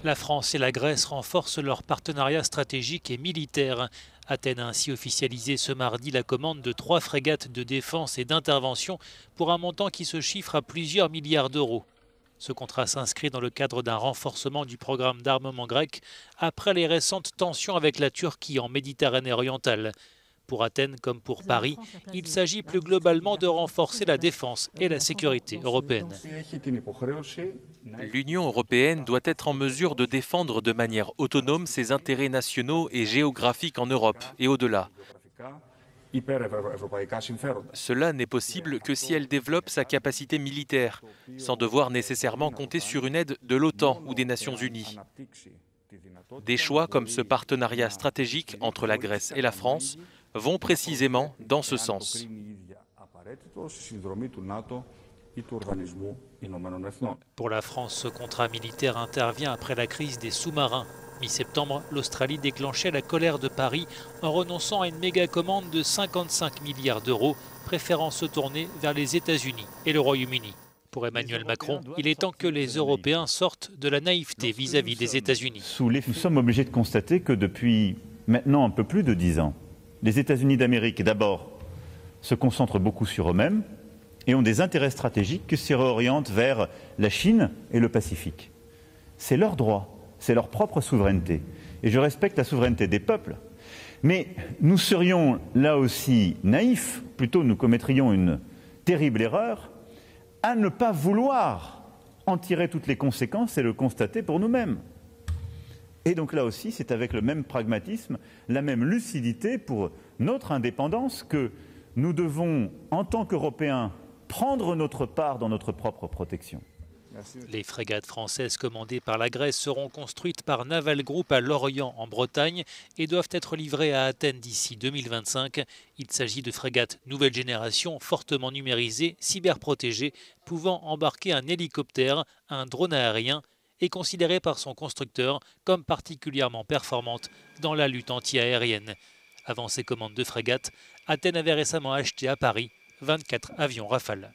La France et la Grèce renforcent leur partenariat stratégique et militaire. Athènes a ainsi officialisé ce mardi la commande de 3 frégates de défense et d'intervention pour un montant qui se chiffre à plusieurs milliards d'euros. Ce contrat s'inscrit dans le cadre d'un renforcement du programme d'armement grec après les récentes tensions avec la Turquie en Méditerranée orientale. Pour Athènes comme pour Paris, il s'agit plus globalement de renforcer la défense et la sécurité européenne. L'Union européenne doit être en mesure de défendre de manière autonome ses intérêts nationaux et géographiques en Europe et au-delà. Cela n'est possible que si elle développe sa capacité militaire, sans devoir nécessairement compter sur une aide de l'OTAN ou des Nations unies. Des choix comme ce partenariat stratégique entre la Grèce et la France vont précisément dans ce sens. Pour la France, ce contrat militaire intervient après la crise des sous-marins. Mi-septembre, l'Australie déclenchait la colère de Paris en renonçant à une méga-commande de 55 milliards d'euros, préférant se tourner vers les États-Unis et le Royaume-Uni. Pour Emmanuel Macron, il est temps que les Européens sortent de la naïveté vis-à-vis des États-Unis. Nous sommes obligés de constater que depuis maintenant un peu plus de 10 ans, les États-Unis d'Amérique, d'abord, se concentrent beaucoup sur eux-mêmes et ont des intérêts stratégiques qui se réorientent vers la Chine et le Pacifique. C'est leur droit, c'est leur propre souveraineté. Et je respecte la souveraineté des peuples. Mais nous serions là aussi naïfs, plutôt nous commettrions une terrible erreur, à ne pas vouloir en tirer toutes les conséquences et le constater pour nous-mêmes. Et donc là aussi, c'est avec le même pragmatisme, la même lucidité pour notre indépendance que nous devons, en tant qu'Européens, prendre notre part dans notre propre protection. Les frégates françaises commandées par la Grèce seront construites par Naval Group à Lorient en Bretagne et doivent être livrées à Athènes d'ici 2025. Il s'agit de frégates nouvelle génération, fortement numérisées, cyberprotégées, pouvant embarquer un hélicoptère, un drone aérien et considérées par son constructeur comme particulièrement performantes dans la lutte anti-aérienne. Avant ces commandes de frégates, Athènes avait récemment acheté à Paris 24 avions Rafale.